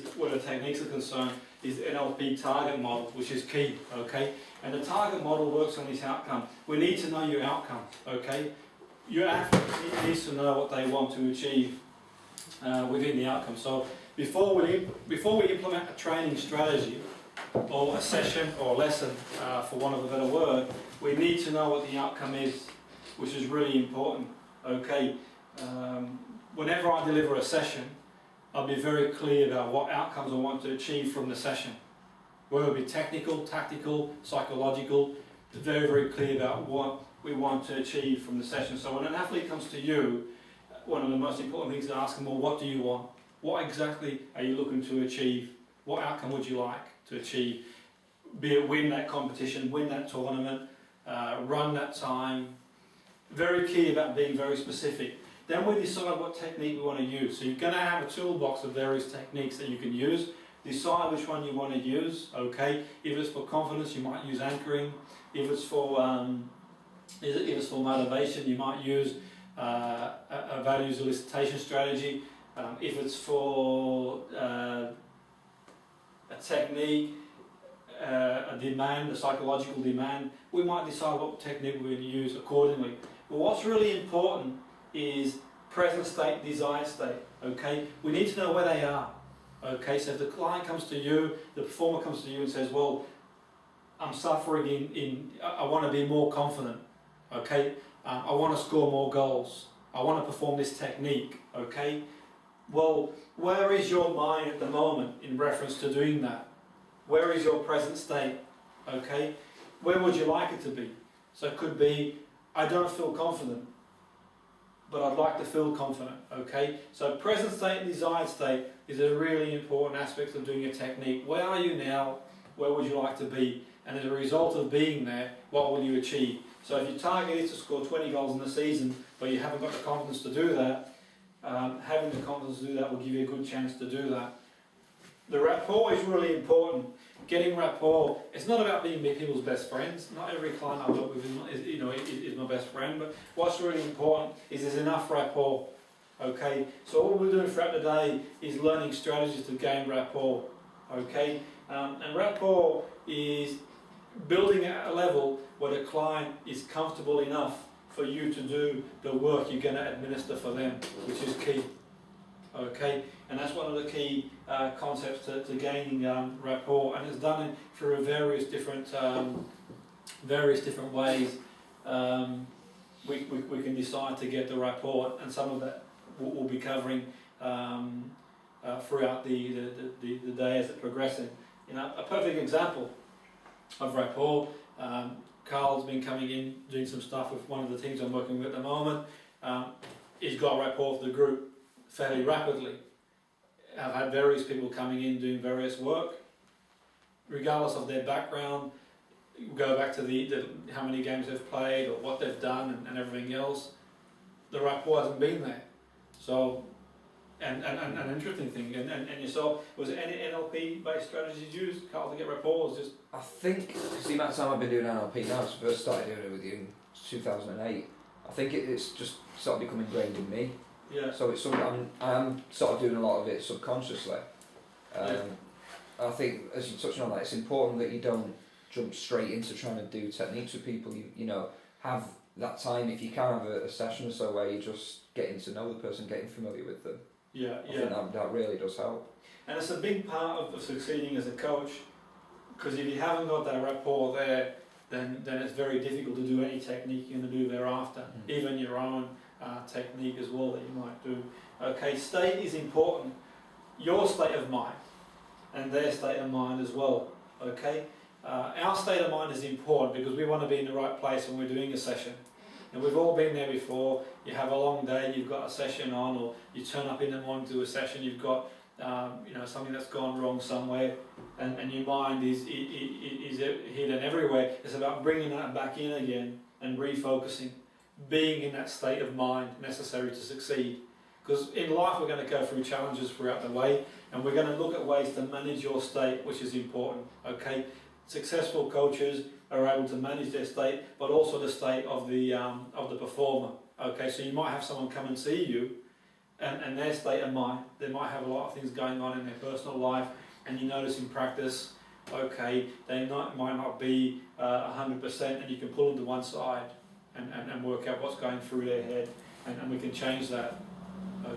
is, where the techniques are concerned, is the NLP target model, which is key, okay? And the target model works on this outcome. We need to know your outcome, okay? Your athlete needs to know what they want to achieve within the outcome. So before we implement a training strategy, or a session or a lesson, for want of a better word, we need to know what the outcome is, which is really important, okay? Whenever I deliver a session, I'll be very clear about what outcomes I want to achieve from the session. Whether it be technical, tactical, psychological, very, very clear about what we want to achieve from the session. So when an athlete comes to you, one of the most important things to ask them, well, what do you want? What exactly are you looking to achieve? What outcome would you like to achieve? Be it win that competition, win that tournament, run that time. Very key about being very specific. Then we decide what technique we want to use. So you're going to have a toolbox of various techniques that you can use. Decide which one you want to use, okay? If it's for confidence, you might use anchoring. If it's for motivation, you might use a values elicitation strategy. If it's for a technique, a demand, a psychological demand, we might decide what technique we're going to use accordingly. But what's really important is present state, desired state, okay? We need to know where they are, okay? So if the client comes to you, the performer comes to you and says, well, I'm suffering I want to be more confident, okay? I want to score more goals. I want to perform this technique, okay? Well, where is your mind at the moment in reference to doing that? Where is your present state, okay? Where would you like it to be? So it could be, I don't feel confident, but I'd like to feel confident, okay? So present state and desired state is a really important aspect of doing a technique. Where are you now? Where would you like to be? And as a result of being there, what will you achieve? So if your target is to score 20 goals in a season, but you haven't got the confidence to do that, having the confidence to do that will give you a good chance to do that. The rapport is really important. Getting rapport, it's not about being people's best friends. Not every client I work with is my best friend, but what's really important is there's enough rapport. Okay, so all we're doing throughout the day is learning strategies to gain rapport. Okay, and rapport is building at a level where the client is comfortable enough for you to do the work you're going to administer for them, which is key. Okay, and that's one of the key concepts to gaining rapport, and it's done through various different ways. We can decide to get the rapport, and some of that we'll be covering throughout the day as it's progressing. You know, a perfect example of rapport. Carl's been coming in doing some stuff with one of the teams I'm working with at the moment. He's got rapport with the group fairly rapidly. I've had various people coming in doing various work, regardless of their background. Go back to how many games they've played or what they've done and everything else. The rapport hasn't been there. So, and an interesting thing. And yourself, was it any NLP based strategies used, Carl, to get rapport? Was just I think because the amount of time I've been doing NLP now, since I first started doing it with you in 2008, I think it's just sort of become ingrained in me. Yeah. So it's something I'm sort of doing a lot of it subconsciously. I think, as you touched on that, it's important that you don't jump straight into trying to do techniques with people. You know, have that time, if you can have a session or so where you're just getting to know the person, getting familiar with them. Yeah, I think that really does help. And it's a big part of succeeding as a coach, because if you haven't got that rapport there, then it's very difficult to do any technique you're going to do thereafter, even your own technique as well that you might do. Okay, state is important. Your state of mind and their state of mind as well. Okay, our state of mind is important because we want to be in the right place when we're doing a session. And we've all been there before. You have a long day, you've got a session on, or you turn up in the morning to a session, you've got something that's gone wrong somewhere, and your mind is hidden everywhere. It's about bringing that back in again and refocusing, being in that state of mind necessary to succeed. Because in life we're going to go through challenges throughout the way, and we're going to look at ways to manage your state, which is important. Okay, successful coaches are able to manage their state, but also the state of the performer. Okay, so you might have someone come and see you, and their state of mind. They might have a lot of things going on in their personal life, and you notice in practice, okay, they might not be 100%, and you can pull them to one side and work out what's going through their head, and we can change that.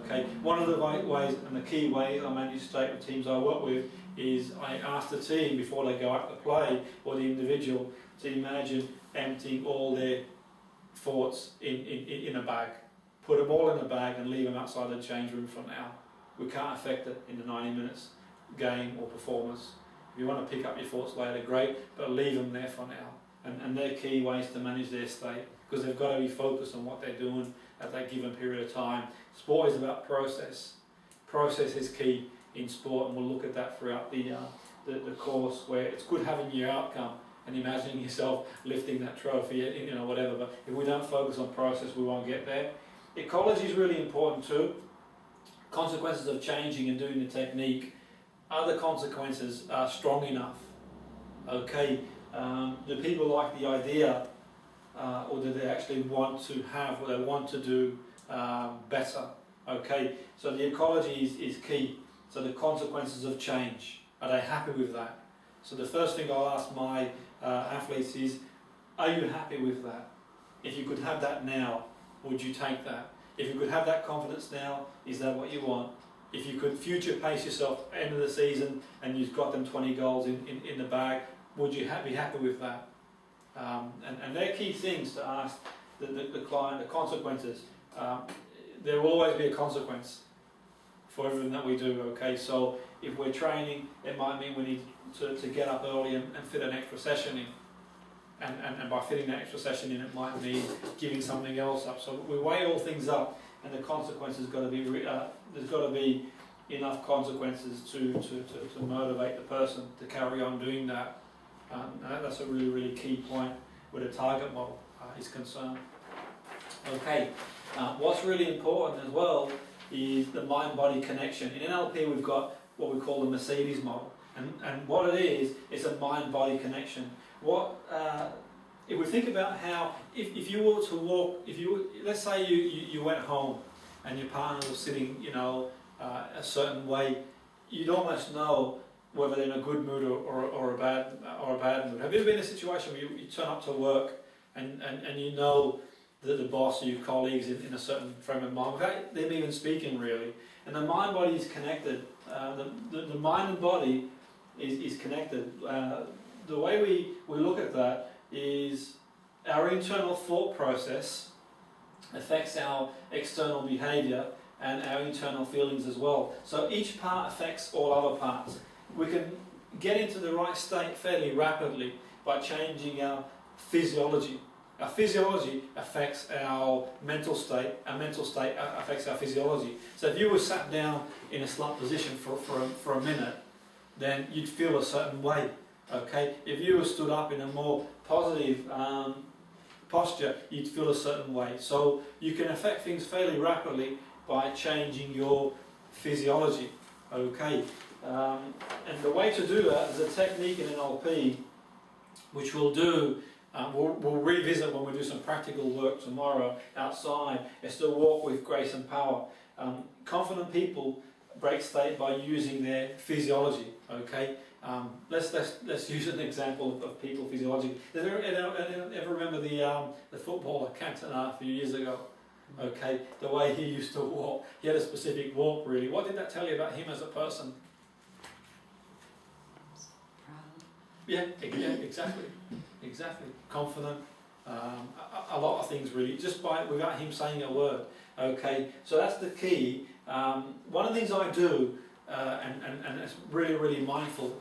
Okay, one of the ways and the key ways I manage state with teams I work with is I ask the team before they go out to play, or the individual, to imagine emptying all their thoughts in a bag. Put them all in a bag and leave them outside the change room for now. We can't affect it in the 90 minutes game or performance. If you want to pick up your thoughts later, great, but leave them there for now. And they're key ways to manage their state, because they've got to be focused on what they're doing at that given period of time. Sport is about process. Process is key in sport, and we'll look at that throughout the course, where it's good having your outcome and imagining yourself lifting that trophy, you know, whatever, but if we don't focus on process, we won't get there. Ecology is really important too. Consequences of changing and doing the technique. Are the consequences strong enough? Okay, do people like the idea, or do they actually want to have, or they want to do better? Okay, so the ecology is key. So the consequences of change, are they happy with that? So the first thing I'll ask my athletes is, are you happy with that? If you could have that now, would you take that? If you could have that confidence now, is that what you want? If you could future pace yourself at the end of the season and you've got them 20 goals in the bag, would you be happy with that? And they're key things to ask the client, the consequences. There will always be a consequence for everything that we do, okay? So if we're training, it might mean we need to get up early and fit an extra session in. And by fitting that extra session in, it might mean giving something else up. So we weigh all things up, and the consequences got to be there's got to be enough consequences to motivate the person to carry on doing that. That's a really key point where the target model is concerned. Okay, what's really important as well is the mind-body connection. In NLP, we've got what we call the Mercedes model, and what it is, it's a mind-body connection. What if we think about how if you were to walk, let's say you went home and your partner was sitting, you know, a certain way, you'd almost know whether they're in a good mood or a bad mood. Have you ever been in a situation where you turn up to work and you know that the boss or your colleagues in a certain frame of mind, without them even speaking really, and the mind-body is connected. The mind and body is connected. The way we look at that is our internal thought process affects our external behaviour and our internal feelings as well. So each part affects all other parts. We can get into the right state fairly rapidly by changing our physiology. Our physiology affects our mental state. Our mental state affects our physiology. So if you were sat down in a slump position for a minute, then you'd feel a certain way. Okay, if you were stood up in a more positive posture, you'd feel a certain way. So you can affect things fairly rapidly by changing your physiology. Okay, and the way to do that is a technique in NLP, which we'll do. We'll revisit when we do some practical work tomorrow outside. It's to walk with grace and power. Confident people break state by using their physiology. Okay. Let's use an example of people physiology. Does anyone ever remember the footballer Cantona a few years ago? Okay, the way he used to walk. He had a specific walk really. What did that tell you about him as a person? Yeah, exactly. Confident. A lot of things really, just without him saying a word. Okay, so that's the key. One of the things I do, and it's really mindful.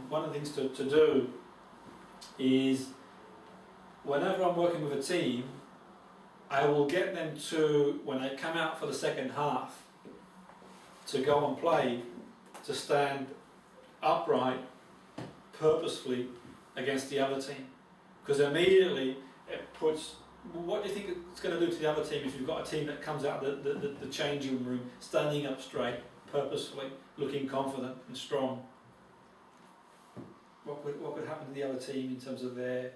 One of the things to do is, whenever I'm working with a team, I will get them to, when they come out for the second half, to go and play, to stand upright, purposefully against the other team. Because immediately it puts, what do you think it's going to do to the other team if you've got a team that comes out the changing room, standing up straight, purposefully, looking confident and strong? What could happen to the other team in terms of their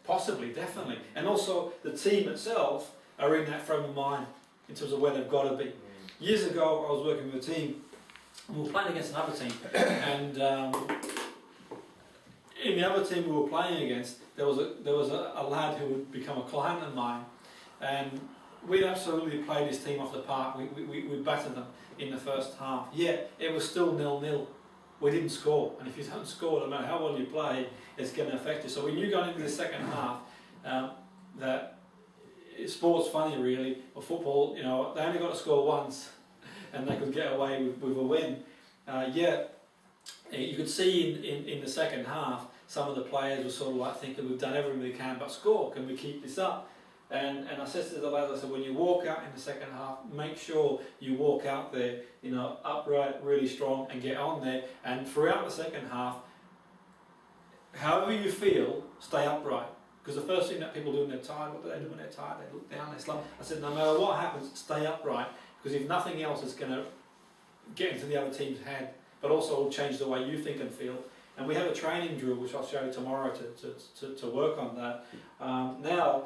possibly, definitely, and also the team itself are in that frame of mind. in terms of where they've got to be. Years ago, I was working with a team, and we were playing against another team, and in the other team we were playing against, there was a lad who would become a client of mine, and we'd absolutely played this team off the park. We battered them in the first half. Yet it was still 0-0. We didn't score, and if you don't score, no matter how well you play, it's going to affect you. So we knew going into the second half that sport's funny, really. Or football, you know, they only got to score once, and they could get away with a win. Yet you could see in the second half, some of the players were sort of like thinking, we've done everything we can but score, can we keep this up? And I said to the lads, I said, when you walk out in the second half, make sure you walk out there, you know, upright, really strong, and get on there. And throughout the second half, however you feel, stay upright. Because the first thing that people do when they're tired, what do they do when they're tired? They look down, they slump. I said, no matter what happens, stay upright. Because if nothing else, it's going to get into the other team's head, but also will change the way you think and feel. And we have a training drill, which I'll show you tomorrow to work on that. Now,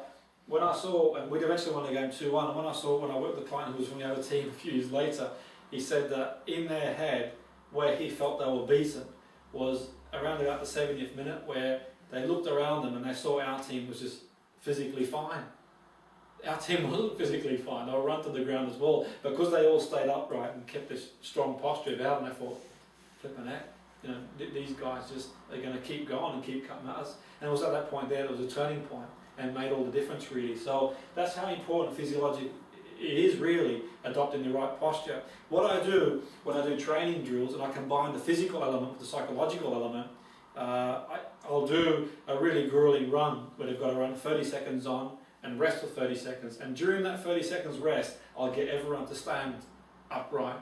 when I saw, and we'd eventually won the game 2-1, and when I worked with the client who was from the other team a few years later, he said that in their head, where he felt they were beaten, was around about the 70th minute, where they looked around them and they saw our team was just physically fine. Our team wasn't physically fine, they were run to the ground as well, because they all stayed upright and kept this strong posture about, and they thought, flipping heck, you know, these guys just are going to keep going and keep cutting at us. And it was at that point there was a turning point and made all the difference, really. So that's how important physiology it is, really, adopting the right posture. What I do when I do training drills, and I combine the physical element with the psychological element, I'll do a really grueling run where they've got to run 30 seconds on and rest for 30 seconds. And during that 30 seconds rest, I'll get everyone to stand upright.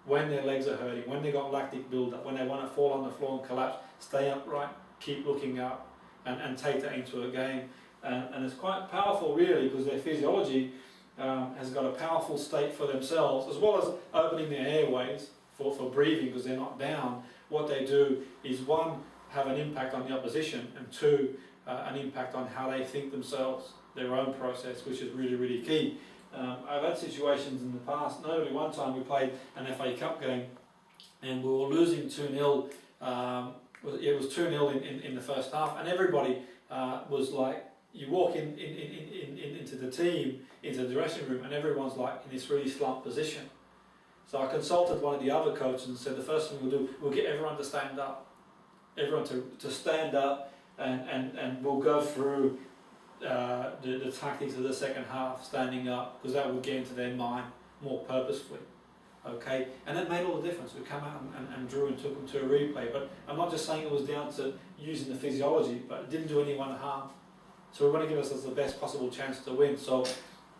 When their legs are hurting, when they've got lactic build-up, when they want to fall on the floor and collapse, stay upright, keep looking up, and take that into a game. And it's quite powerful, really, because their physiology has got a powerful state for themselves, as well as opening their airways for breathing, because they're not down. What they do is, one, have an impact on the opposition, and two, an impact on how they think themselves, their own process, which is really, really key. I've had situations in the past, notably one time we played an FA Cup game and we were losing 2-0, it was 2-0 in the first half, and everybody was like, you walk into the team, into the dressing room, and everyone's like in this really slumped position. So I consulted one of the other coaches and said, the first thing we'll do, we'll get everyone to stand up, everyone to stand up, and we'll go through the tactics of the second half, standing up, because that would get into their mind more purposefully. Okay, and that made all the difference. We come out and drew and took them to a replay. But I'm not just saying it was down to using the physiology, but it didn't do anyone harm. So we want to give ourselves the best possible chance to win. So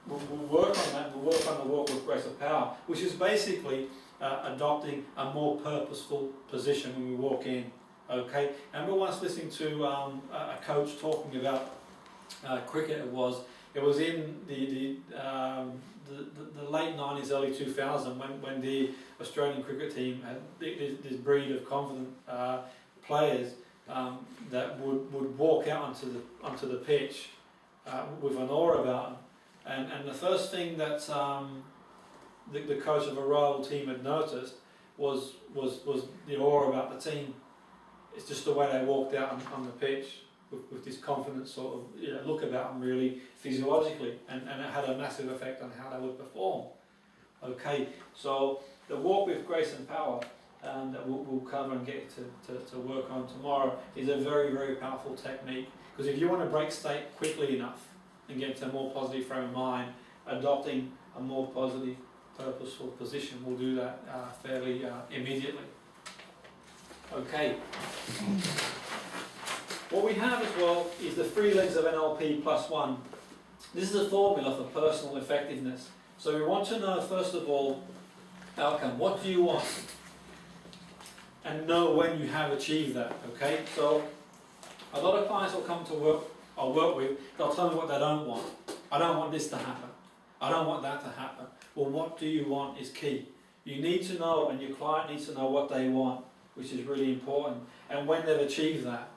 we'll work on that. We'll work on the walk with grace of power, which is basically adopting a more purposeful position when we walk in. Okay, and we were once listening to a coach talking about cricket. It was in the late 90s, early 2000s, when the Australian cricket team had this breed of confident players that would walk out onto the pitch with an aura about them. And the first thing that the coach of a rival team had noticed was the aura about the team. It's just the way they walked out on the pitch with this confident sort of look about them, really physiologically, and it had a massive effect on how they would perform. Okay, so the walk with grace and power that we'll cover and get to work on tomorrow is a very, very powerful technique, because if you want to break state quickly enough and get to a more positive frame of mind, adopting a more positive, purposeful position will do that fairly immediately. Okay. What we have as well is the 3 legs of NLP plus 1. This is a formula for personal effectiveness. So we want to know, first of all, outcome. What do you want? And know when you have achieved that. Okay? So a lot of clients will come to work, I'll work with, they'll tell me what they don't want. I don't want this to happen. I don't want that to happen. Well, what do you want is key. You need to know, and your client needs to know what they want, which is really important, and when they've achieved that.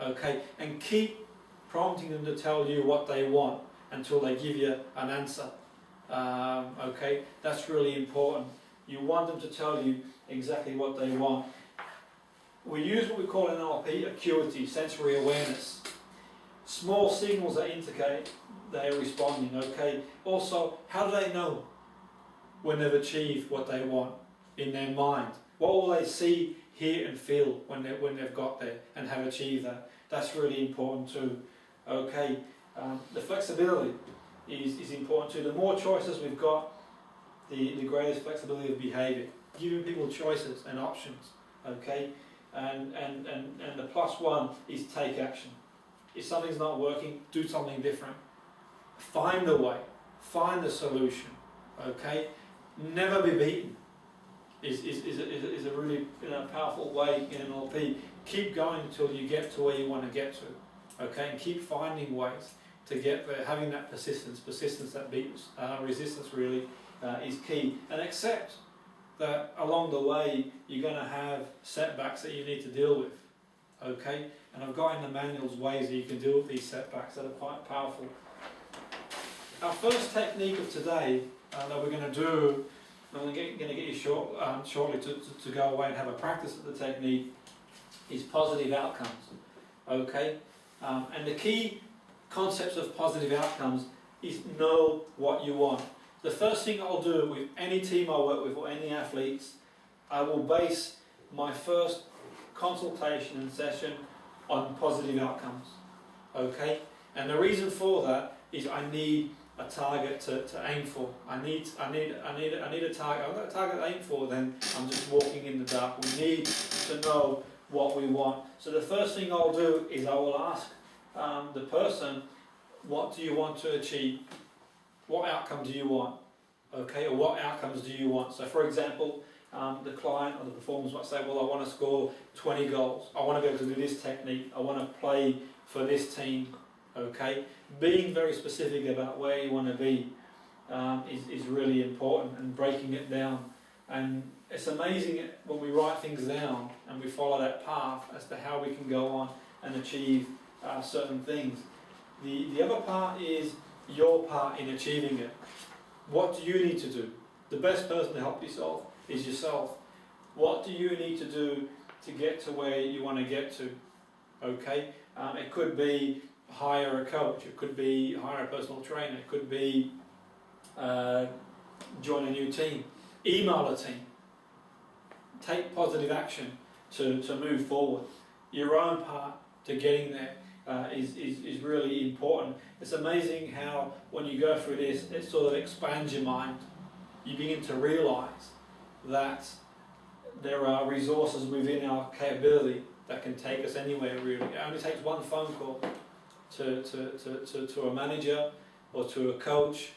Okay, and keep prompting them to tell you what they want until they give you an answer. Okay, that's really important. You want them to tell you exactly what they want. We use what we call in NLP acuity, sensory awareness. Small signals that indicate they're responding, okay? Also, how do they know when they've achieved what they want in their mind? What will they see, hear and feel when they've got there and have achieved that? That's really important too, okay? The flexibility is important too. The more choices we've got, the greatest flexibility of behaviour. Giving people choices and options, okay? And the plus one is take action. If something's not working, do something different. Find a way, find a solution, okay? Never be beaten is a really powerful way in NLP. Keep going until you get to where you want to get to, okay? And keep finding ways to get there, having that persistence that beats resistance really is key. And accept that along the way you're going to have setbacks that you need to deal with, okay? And I've got in the manuals ways that you can deal with these setbacks that are quite powerful. Our first technique of today that we're going to do, I'm going to get you shortly to go away and have a practice of the technique, is positive outcomes, okay? And the key concepts of positive outcomes is know what you want. The first thing I'll do with any team I work with or any athletes, I will base my first consultation and session on positive outcomes, okay? And the reason for that is I need a target to aim for. I need a target. I've got a target to aim for, then I'm just walking in the dark. We need to know what we want. So the first thing I'll do is I will ask the person, what do you want to achieve? What outcome do you want? Okay, or what outcomes do you want? So for example, the client or the performers might say, well, I want to score 20 goals. I want to be able to do this technique. I want to play for this team. Okay, being very specific about where you want to be is really important, and breaking it down. And it's amazing when we write things down and we follow that path as to how we can go on and achieve certain things. The other part is your part in achieving it. What do you need to do? The best person to help yourself is yourself. What do you need to do to get to where you want to get to? Okay, it could be hire a coach, it could be hire a personal trainer, it could be join a new team, email a team. Take positive action to move forward. Your own part to getting there is really important. It's amazing how when you go through this, it sort of expands your mind. You begin to realise that there are resources within our capability that can take us anywhere really. It only takes one phone call to a manager or to a coach,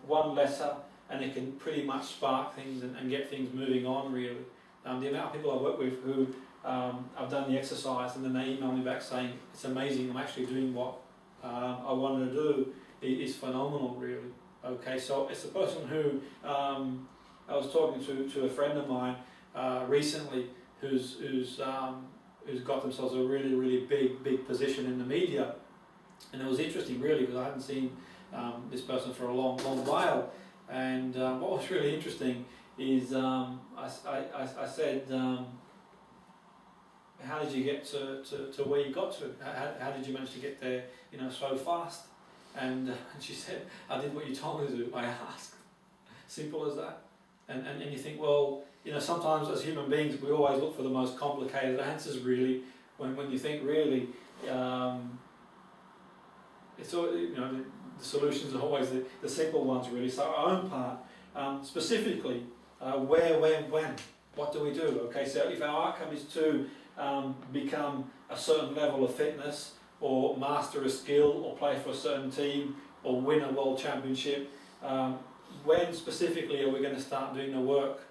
one letter, and it can pretty much spark things and get things moving on really. The amount of people I work with who I've done the exercise and then they email me back saying, it's amazing, I'm actually doing what I wanted to do, is phenomenal really. Okay, so it's a person who I was talking to a friend of mine recently who's got themselves a really big position in the media, and it was interesting really because I hadn't seen this person for a long while, and what was really interesting is I said, how did you get to where you got to? How did you manage to get there, so fast? And she said, I did what you told me to do. I asked. Simple as that. And you think, well, sometimes as human beings we always look for the most complicated answers really. When you think really, it's all, the solutions are always the simple ones really. So our own part, specifically, where, when, what do we do? Okay, so if our outcome is to become a certain level of fitness, or master a skill, or play for a certain team, or win a world championship, when specifically are we going to start doing the work?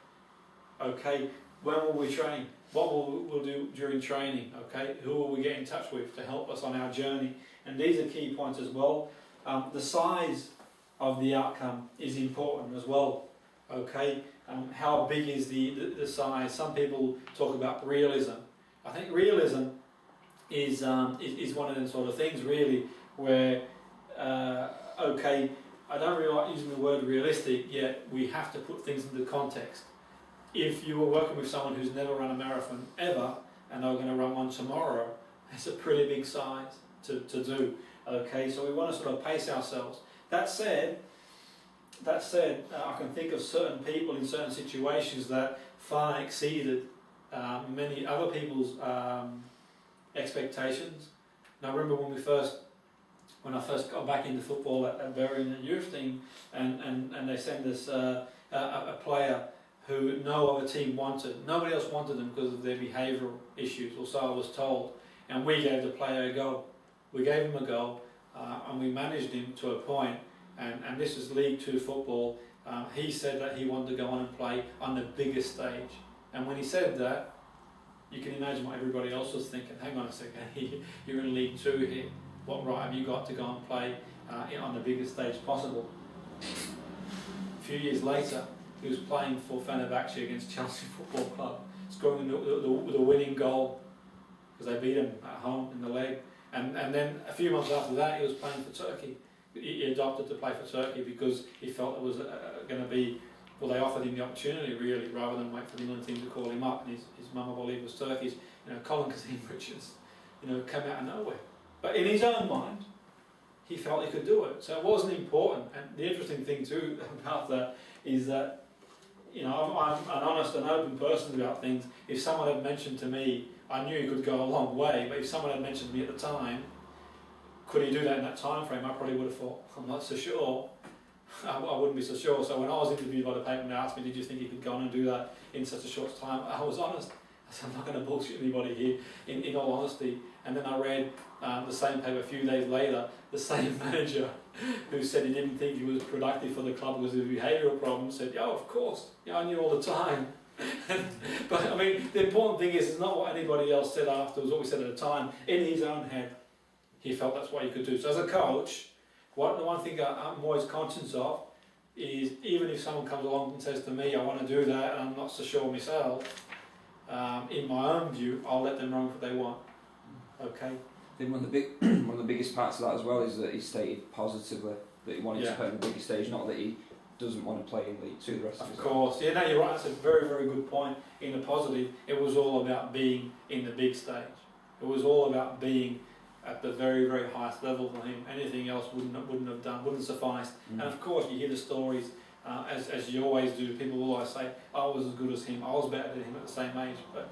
Okay, when will we train? What will we'll do during training? Okay, who will we get in touch with to help us on our journey? And these are key points as well. The size of the outcome is important as well. Okay, how big is the size? Some people talk about realism. I think realism is one of them sort of things really, where okay, I don't really like using the word realistic, yet we have to put things into context. If you were working with someone who's never run a marathon ever, and they're going to run one tomorrow, it's a pretty big size to do. Okay, so we want to sort of pace ourselves. That said, I can think of certain people in certain situations that far exceeded many other people's expectations. And I remember when I first got back into football at Bury in the youth team, and they sent us a player who no other team wanted. Nobody else wanted them because of their behavioural issues, or so I was told. And we gave the player a go. We gave him a go, and we managed him to a point. And this is League 2 football. He said that he wanted to go on and play on the biggest stage. And when he said that, you can imagine what everybody else was thinking. Hang on a second, you're in League 2 here. What right have you got to go and play on the biggest stage possible? A few years later, he was playing for Fenerbahce against Chelsea Football Club, scoring the winning goal because they beat him at home in the leg. And then a few months after that, he was playing for Turkey. He adopted to play for Turkey because he felt it was going to be, well, they offered him the opportunity really, rather than wait for the England team to call him up. And his mum, I believe, was Turkish. Colin Kazim-Richards, came out of nowhere. But in his own mind, he felt he could do it. So it wasn't important. And the interesting thing too about that is that, I'm an honest and open person about things. If someone had mentioned to me, I knew he could go a long way, but if someone had mentioned to me at the time, could he do that in that time frame, I probably would have thought, I'm not so sure. I wouldn't be so sure. So when I was interviewed by the paper and they asked me, did you think you could go on and do that in such a short time, I was honest. I said, I'm not going to bullshit anybody here, in all honesty. And then I read the same paper a few days later, the same manager who said he didn't think he was productive for the club because of behavioural problems said, yeah, of course, I knew all the time. But I mean, the important thing is, it's not what anybody else said afterwards, what we said at the time. In his own head, he felt that's what he could do. So as a coach, the one thing I'm always conscious of is, even if someone comes along and says to me, I want to do that, and I'm not so sure myself, in my own view, I'll let them run what they want. Okay. I think one of the biggest parts of that as well is that he stated positively that he wanted to play on the biggest stage, not that he doesn't want to play in League 2 the rest of his life. Of course, yeah, no, you're right. That's a very, very good point. In the positive, it was all about being in the big stage. It was all about being at the very, very highest level for him. Anything else wouldn't have done, wouldn't suffice. And of course, you hear the stories, as you always do. People will always say, I was as good as him, I was better than him at the same age. But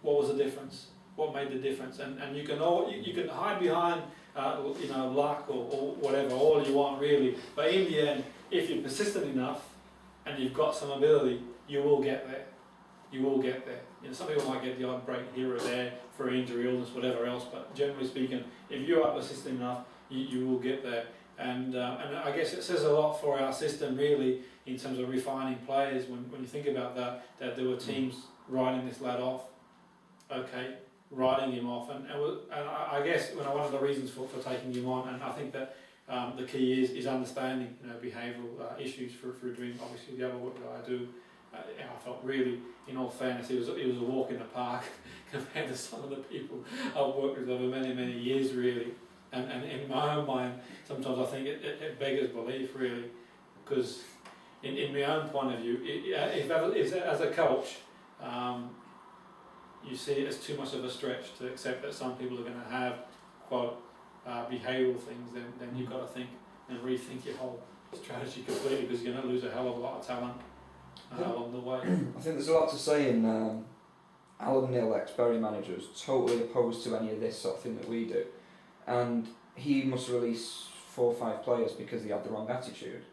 what was the difference? What made the difference? And you can hide behind luck or whatever, all you want really. But in the end, if you're persistent enough and you've got some ability, you will get there. You will get there. Some people might get the odd break here or there for injury, illness, whatever else. But generally speaking, if you are persistent enough, you will get there. And I guess it says a lot for our system really, in terms of refining players. When you think about that there were teams writing this lad off. Okay. Writing him off, and I guess one of the reasons for taking him on, and I think that the key is understanding behavioural issues for doing obviously the other work that I do. I felt really, in all fairness, it was a walk in the park compared to some of the people I've worked with over many, many years really. And in my own mind, sometimes I think it beggars belief really, because in my own point of view, if as a coach. You see it as too much of a stretch to accept that some people are going to have, quote, behavioural things, then you've got to think and rethink your whole strategy completely, because you're going to lose a hell of a lot of talent along the way. I think there's a lot to say in Alan Neil, ex-Bury manager, is totally opposed to any of this sort of thing that we do. And he must release 4 or 5 players because they had the wrong attitude.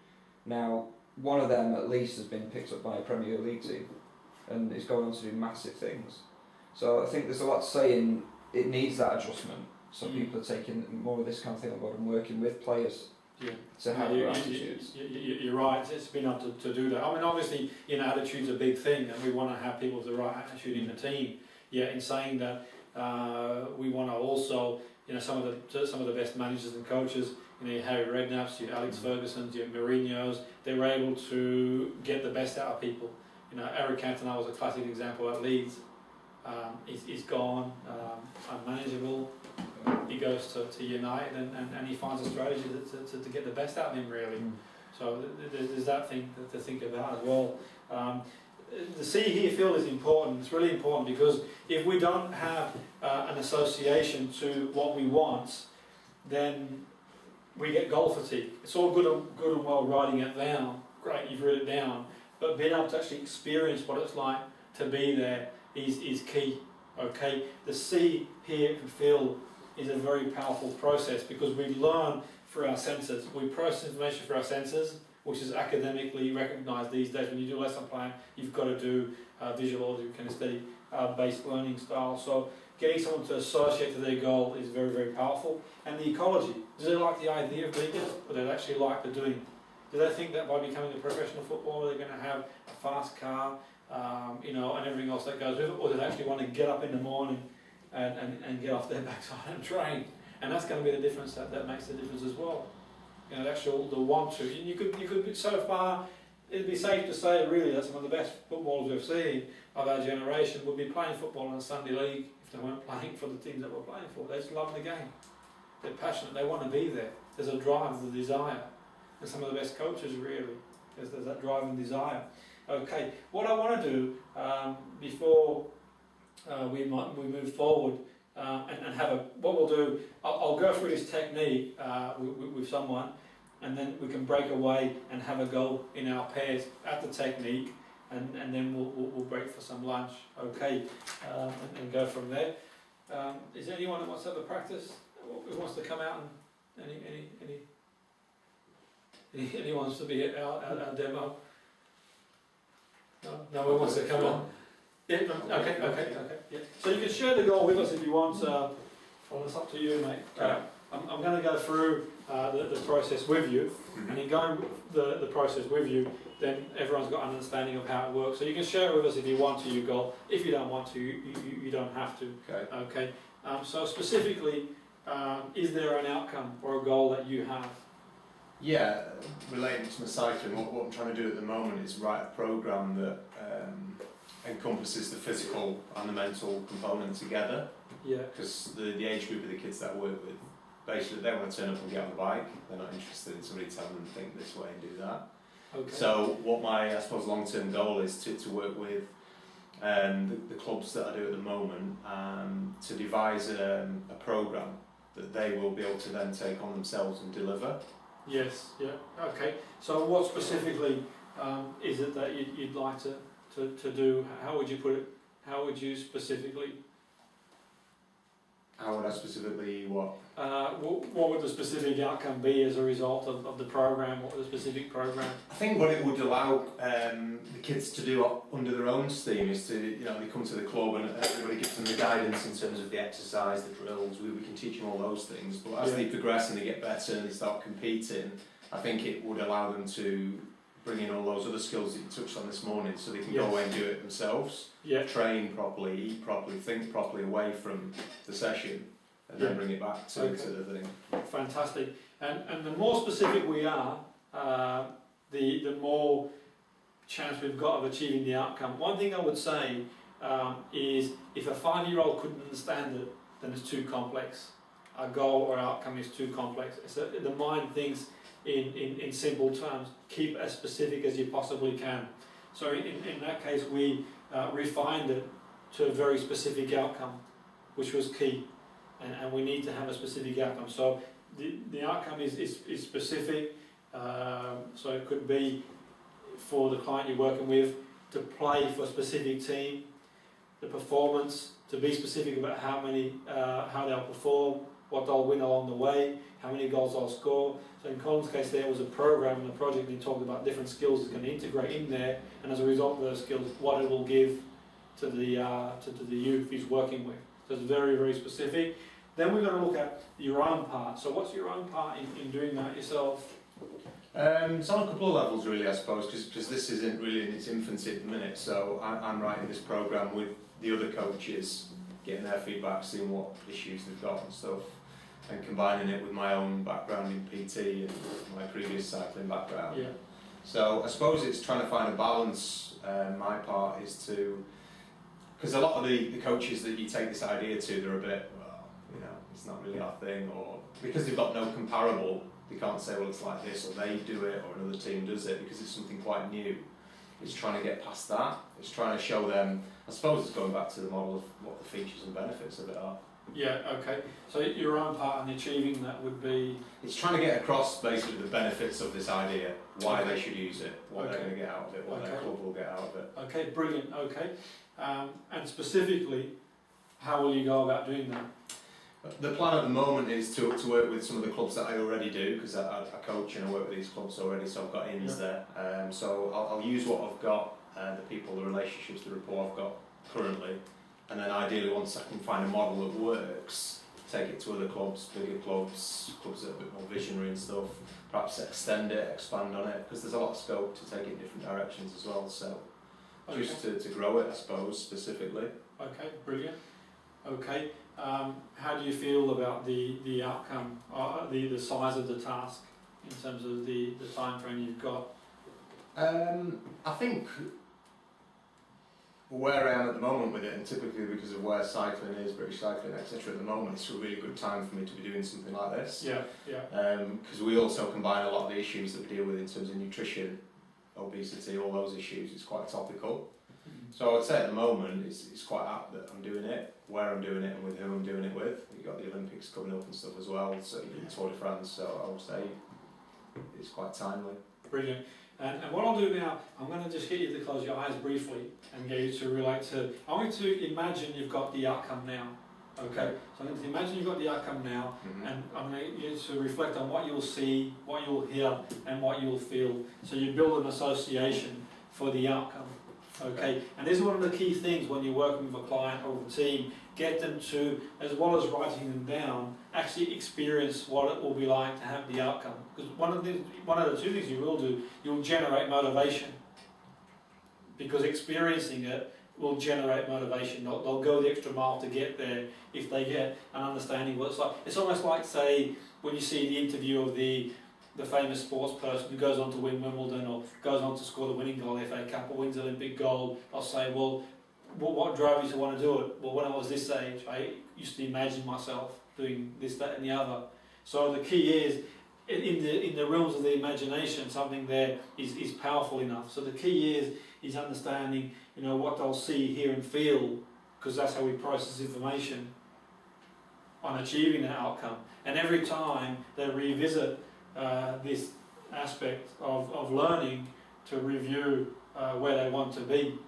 Now, one of them at least has been picked up by a Premier League team and is going on to do massive things. So I think there's a lot to say in it needs that adjustment. So people are taking more of this kind of thing on board and working with players to have their attitudes. You're right, it's been able to do that. I mean, obviously, attitude's a big thing, and we want to have people with the right attitude in the team. Yeah, in saying that, we want to also, some of the best managers and coaches, your Harry Redknapp's, your Alex Ferguson's, your Mourinho's, they were able to get the best out of people. Eric Cantona was a classic example at Leeds. He's gone, unmanageable, he goes to United and he finds a strategy to get the best out of him, really. So there's that thing to think about as well. The see, hear, feel is important. It's really important, because if we don't have an association to what we want, then we get goal fatigue. It's all good and well writing it down. Great, you've written it down. But being able to actually experience what it's like to be there is key. Okay, the see, hear, and feel is a very powerful process, because we learn through our senses. We process information through our senses, which is academically recognised these days. When you do a lesson plan, you've got to do visual, audio, kinesthetic based learning style. So getting someone to associate to their goal is very, very powerful. And the ecology. Do they like the idea of doing it, or do they actually like the doing? Do they think that by becoming a professional footballer they're going to have a fast car, you know, and everything else that goes with it, or do they actually want to get up in the morning and get off their backside and train? And that's going to be the difference that makes the difference as well. You know, the want to. You could so far, it'd be safe to say really that some of the best footballers we've seen of our generation would be playing football in the Sunday league if they weren't playing for the teams that we're playing for. They just love the game. They're passionate. They want to be there. There's a drive, there's a desire. And some of the best coaches really, there's that drive and desire. Okay, what I want to do before we move forward and have what we'll do, I'll go through this technique with someone, and then we can break away and have a go in our pairs at the technique, and then we'll break for some lunch, okay, and go from there. Is there anyone that wants to have a practice? Who wants to come out and anyone wants to be at our demo? No one wants to come on. Yeah, okay. Yeah. So you can share the goal with us if you want. Well, it's up to you, mate. I'm going to go through the process with you, and in going the process with you, then everyone's got an understanding of how it works. So you can share it with us if you want to, your goal. If you don't want to, you don't have to. Okay. So specifically, is there an outcome or a goal that you have? Yeah, relating to my cycling, what I'm trying to do at the moment is write a programme that encompasses the physical and the mental component together. Yeah. Because the age group of the kids that I work with, basically they want to turn up and get on the bike. They're not interested in somebody telling them to think this way and do that. Okay. So what my, I suppose, long-term goal is to work with the clubs that I do at the moment to devise a programme that they will be able to then take on themselves and deliver. Yes, yeah, okay. So what specifically is it that you'd like to do? How would you put it? How would you specifically? How would I specifically what? What would the specific outcome be as a result of the program? What would the specific program? I think what it would allow the kids to do under their own steam is to, you know, they come to the club and everybody gives them the guidance in terms of the exercise, the drills. We can teach them all those things, but as they progress and they get better and they start competing, I think it would allow them to bring in all those other skills that you touched on this morning, so they can go away and do it themselves. Yeah. Train properly, eat properly, think properly away from the session, and then bring it back to the thing. Fantastic. And the more specific we are, the more chance we've got of achieving the outcome. One thing I would say is if a 5-year-old couldn't understand it, then it's too complex. A goal or outcome is too complex. So the mind thinks in simple terms. Keep as specific as you possibly can. So in that case, we refined it to a very specific outcome, which was key, and we need to have a specific outcome. So the outcome is specific. So it could be for the client you're working with to play for a specific team, the performance, to be specific about how they'll perform, what they'll win along the way, how many goals they'll score. So in Colin's case there was a program and a project he talked about different skills he's going to integrate in there, and as a result of those skills, what it will give to the youth he's working with. So it's very, very specific. Then we're going to look at your own part. So what's your own part in doing that yourself? It's on a couple of levels really, I suppose, because this isn't really in its infancy at the minute. So I'm writing this programme with the other coaches, getting their feedback, seeing what issues they've got and stuff, and combining it with my own background in PT and my previous cycling background. Yeah. So I suppose it's trying to find a balance. My part is to, because a lot of the coaches that you take this idea to, they're a bit, well, you know, it's not really our thing, or because they've got no comparable, they can't say, well, it's like this, or they do it, or another team does it, because it's something quite new. It's trying to get past that. It's trying to show them, I suppose it's going back to the model of what the features and benefits of it are. Yeah, okay. So your own part in achieving that would be? It's trying to get across basically the benefits of this idea, why they should use it, what they're going to get out of it, what their club will get out of it. Okay, brilliant, okay. And specifically, how will you go about doing that? The plan at the moment is to work with some of the clubs that I already do, because I coach and I work with these clubs already, so I've got ins there. So I'll use what I've got, the people, the relationships, the rapport I've got currently, and then ideally once I can find a model that works, take it to other clubs, bigger clubs, clubs that are a bit more visionary and stuff, perhaps extend it, expand on it, because there's a lot of scope to take it in different directions as well, so just to grow it, I suppose, specifically. Okay, brilliant. Okay, how do you feel about the outcome, the size of the task in terms of the time frame you've got? I think where I am at the moment with it, and typically because of where cycling is, British cycling, etc. at the moment, it's a really good time for me to be doing something like this. Yeah, yeah. Because we also combine a lot of the issues that we deal with in terms of nutrition, obesity, all those issues. It's quite topical. So I would say at the moment it's quite apt that I'm doing it, where I'm doing it and with who I'm doing it with. You've got the Olympics coming up and stuff as well, so you've got the Tour de France, so I would say it's quite timely. Brilliant. And what I'll do now, I'm going to just get you to close your eyes briefly and get you to relate to, I want you to imagine you've got the outcome now. Okay, so I'm going to imagine you've got the outcome now, and I'm going to get you to reflect on what you'll see, what you'll hear, and what you'll feel. So you build an association for the outcome. Okay, and this is one of the key things when you're working with a client or a team, get them to, as well as writing them down, actually experience what it will be like to have the outcome. Because one of the two things you will do, you'll generate motivation. Because experiencing it will generate motivation. They'll go the extra mile to get there if they get an understanding what it's like. It's almost like, say, when you see the interview of the famous sports person who goes on to win Wimbledon or goes on to score the winning goal in the FA Cup or wins Olympic gold, I'll say, well, what drove you to want to do it? Well, when I was this age, I used to imagine myself doing this, that and the other. So the key is, in the realms of the imagination, something there is powerful enough. So the key is understanding, what they'll see, hear and feel, because that's how we process information on achieving that outcome. And every time they revisit this aspect of learning to review where they want to be,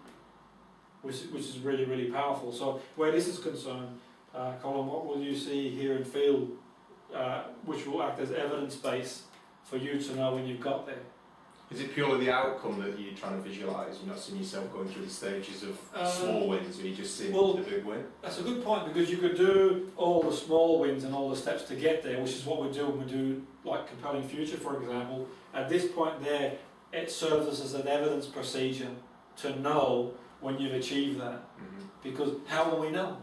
which is really, really powerful. So where this is concerned, Colin, what will you see, hear and feel, which will act as evidence base for you to know when you've got there? Is it purely the outcome that you're trying to visualise? You're not seeing yourself going through the stages of small wins, or you just seeing the big win? That's a good point, because you could do all the small wins and all the steps to get there, which is what we do when we do like Compelling Future, for example. At this point there, it serves us as an evidence procedure to know when you've achieved that. Because how will we know?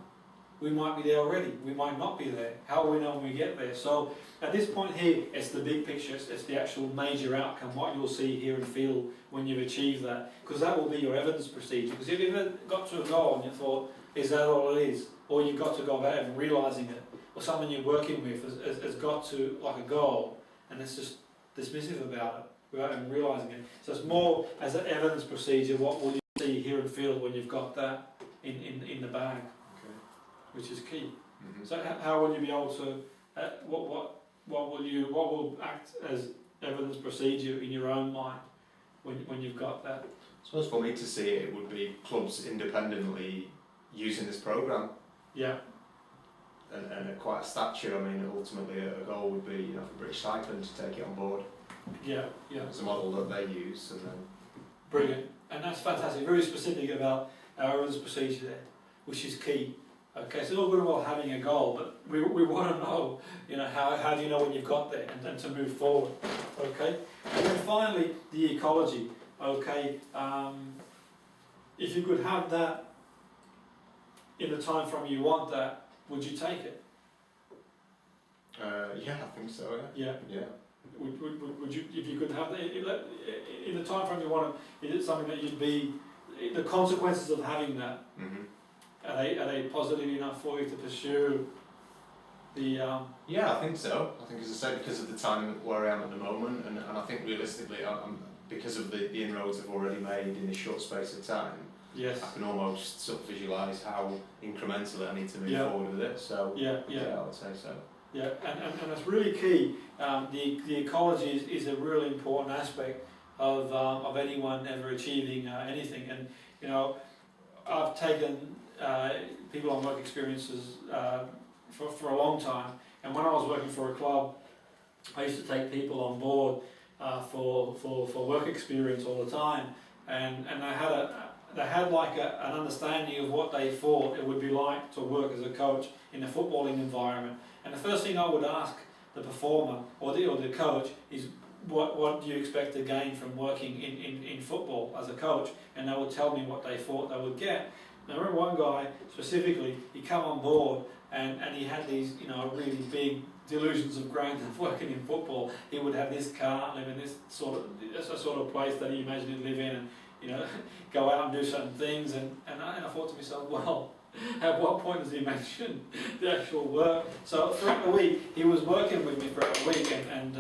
We might be there already, we might not be there. How will we know when we get there? So at this point here, it's the big picture, it's the actual major outcome, what you'll see, hear and feel when you've achieved that. Because that will be your evidence procedure. Because if you've ever got to a goal and you thought, is that all it is? Or you've got to go about it and realising it, or someone you're working with has got to like a goal and it's just dismissive about it without even realising it. So it's more as an evidence procedure, what will you see, hear and feel when you've got that in the bag, which is key. So how will you be able to, what will act as evidence procedure in your own mind when you've got that? I suppose for me to see it would be clubs independently using this programme. Yeah. And at quite a stature, I mean, ultimately a goal would be, for British cycling to take it on board. Yeah, yeah. It's a model that they use, and then. Brilliant, and that's fantastic. Very specific about our evidence procedure there, which is key. Okay, so it's all good and well having a goal, but we want to know, how do you know when you've got there and to move forward. Okay, and then finally the ecology. Okay, if you could have that in the time frame you want that, would you take it? Yeah, I think so. Yeah. Yeah. Would you, if you could have that in the time frame you want it? Is it something that you'd be, the consequences of having that? Are they positive enough for you to pursue Yeah, I think so. I think, as I say, because of the time where I am at the moment, and I think realistically, because of the inroads I've already made in this short space of time, Yes. I can almost sort of visualise how incrementally I need to move forward with it. So yeah, I would say so. Yeah, and it's really key. The ecology is a really important aspect of anyone ever achieving anything. And you know, I've taken people on work experiences for a long time. And when I was working for a club, I used to take people on board for work experience all the time, and they had like an understanding of what they thought it would be like to work as a coach in a footballing environment. And the first thing I would ask the performer or the coach is, what do you expect to gain from working in football as a coach? And they would tell me what they thought they would get. And I remember one guy specifically, he came on board and he had these, you know, really big delusions of grandeur of working in football. He would have this car, live in this sort of place that he imagined he'd live in, and you know, go out and do certain things. And I thought to myself, well, at what point does he mention the actual work? So throughout the week, he was working with me throughout the week, and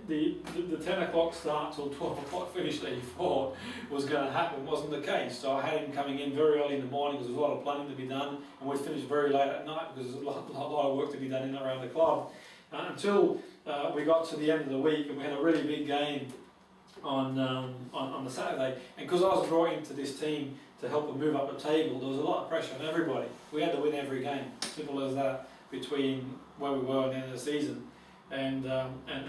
the 10 o'clock start till 12 o'clock finish that he thought was going to happen wasn't the case. So I had him coming in very early in the morning because there was a lot of planning to be done, and we'd finish very late at night because there's a lot of work to be done in and around the club. Until we got to the end of the week and we had a really big game on the Saturday, and because I was brought into this team to help them move up the table, there was a lot of pressure on everybody. We had to win every game, simple as that, between where we were and the end of the season. And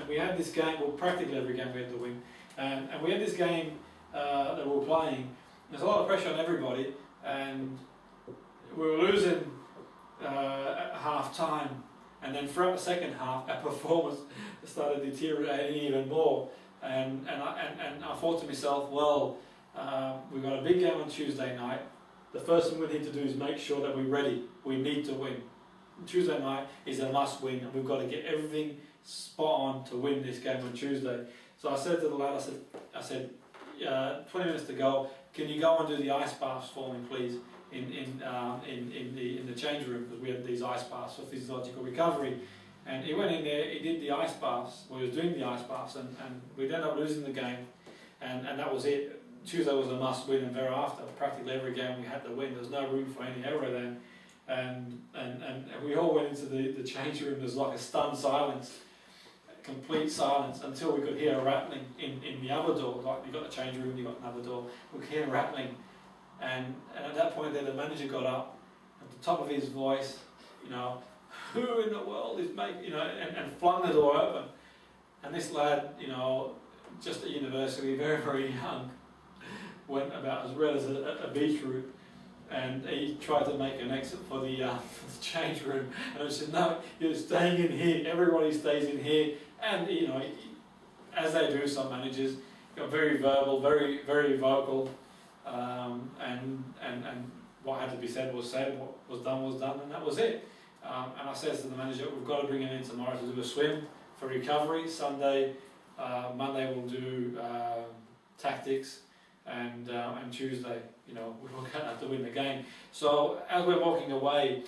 we had this game, well, practically every game we had to win. And we had this game that we were playing. There's a lot of pressure on everybody, and we were losing at half time. And then throughout the second half, our performance started deteriorating even more. And I thought to myself, well, we've got a big game on Tuesday night. The first thing we need to do is make sure that we're ready. We need to win. Tuesday night is a must win, and we've got to get everything spot on to win this game on Tuesday. So I said to the lad, I said, 20 minutes to go. Can you go and do the ice baths for me, please, in the change room, because we had these ice baths for physiological recovery. And he went in there, he did the ice baths. We was doing the ice baths, and we'd end up losing the game, and that was it. Tuesday was a must win, and thereafter, practically every game we had to win. There was no room for any error then. And we all went into the change room. There's like a stunned silence, complete silence, until we could hear a rattling in the other door. Like, you got the change room, you got another door. We could hear rattling, and at that point, then the manager got up at the top of his voice, you know, who in the world is making, you know, and flung the door open. And this lad, you know, just at university, very, very young, went about as red as a beetroot. And he tried to make an exit for the change room, and I said, no, you're staying in here, everybody stays in here. And you know, as they do, some managers got very verbal, very, very vocal, and what had to be said, what was done, and that was it. And I said to the manager, we've got to bring him in tomorrow to do a swim for recovery. Sunday, Monday we'll do tactics, and Tuesday, you know, we were going to have to win the game. So as we're walking away,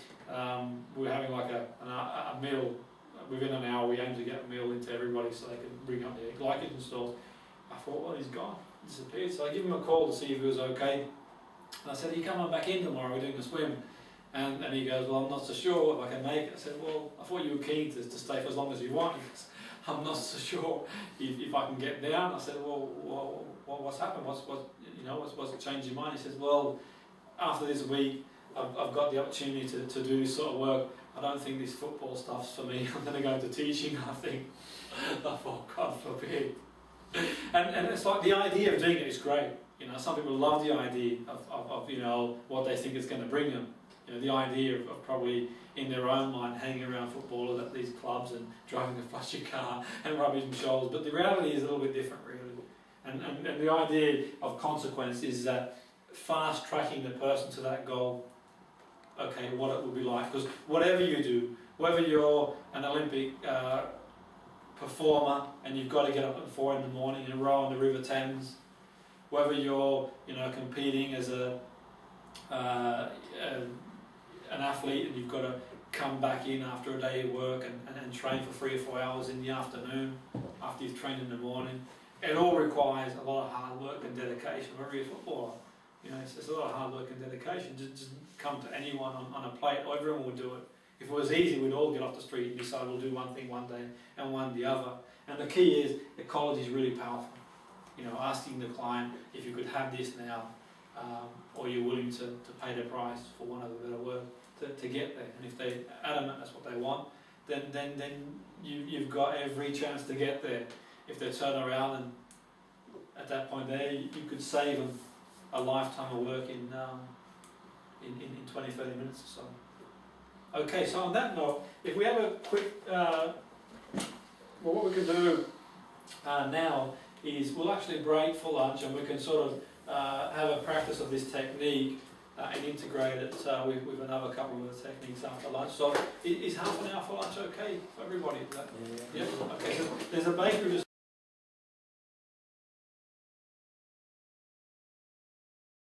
we're having like a meal. Within an hour, we aim to get a meal into everybody so they can bring up their glycogen stores. I thought, well, he's gone, disappeared. So I give him a call to see if he was okay. And I said, you come on back in tomorrow, we're doing a swim. And he goes, well, I'm not so sure if I can make it. I said, well, I thought you were keen to stay for as long as you want. He goes, I'm not so sure if I can get down. I said, well, what's happened? What's changed your mind? He says, well, after this week, I've got the opportunity to do this sort of work. I don't think this football stuff's for me. I'm going to go into teaching, I think. I thought, God forbid. And it's like, the idea of doing it is great. You know, some people love the idea of you know, what they think it's going to bring them. You know, the idea of probably in their own mind hanging around footballers at these clubs and driving a flashy car and rubbing shoulders. But the reality is a little bit different, really. And the idea of consequence is that fast tracking the person to that goal. Okay, what it will be like, because whatever you do, whether you're an Olympic performer and you've got to get up at 4 in the morning and row on the River Thames, whether you're, you know, competing as an athlete and you've got to come back in after a day of work and train for 3 or 4 hours in the afternoon after you've trained in the morning. It all requires a lot of hard work and dedication. Wherever you're a footballer, you know, it's a lot of hard work and dedication. Just come to anyone on a plate, everyone will do it. If it was easy, we'd all get off the street and decide we'll do one thing one day and one the other. And the key is, ecology is really powerful. You know, asking the client if you could have this now, or you're willing to pay the price, for one of a better word, to get there. And if they're adamant that's what they want, then you've got every chance to get there. If they turn around and at that point there, you could save them a lifetime of work in 20, 30 minutes or so. Okay, so on that note, if we have a quick, well, what we can do now is we'll actually break for lunch, and we can sort of have a practice of this technique and integrate it with another couple of techniques after lunch. So is half an hour for lunch okay for everybody? Is that, yeah. Okay, so there's a bakery just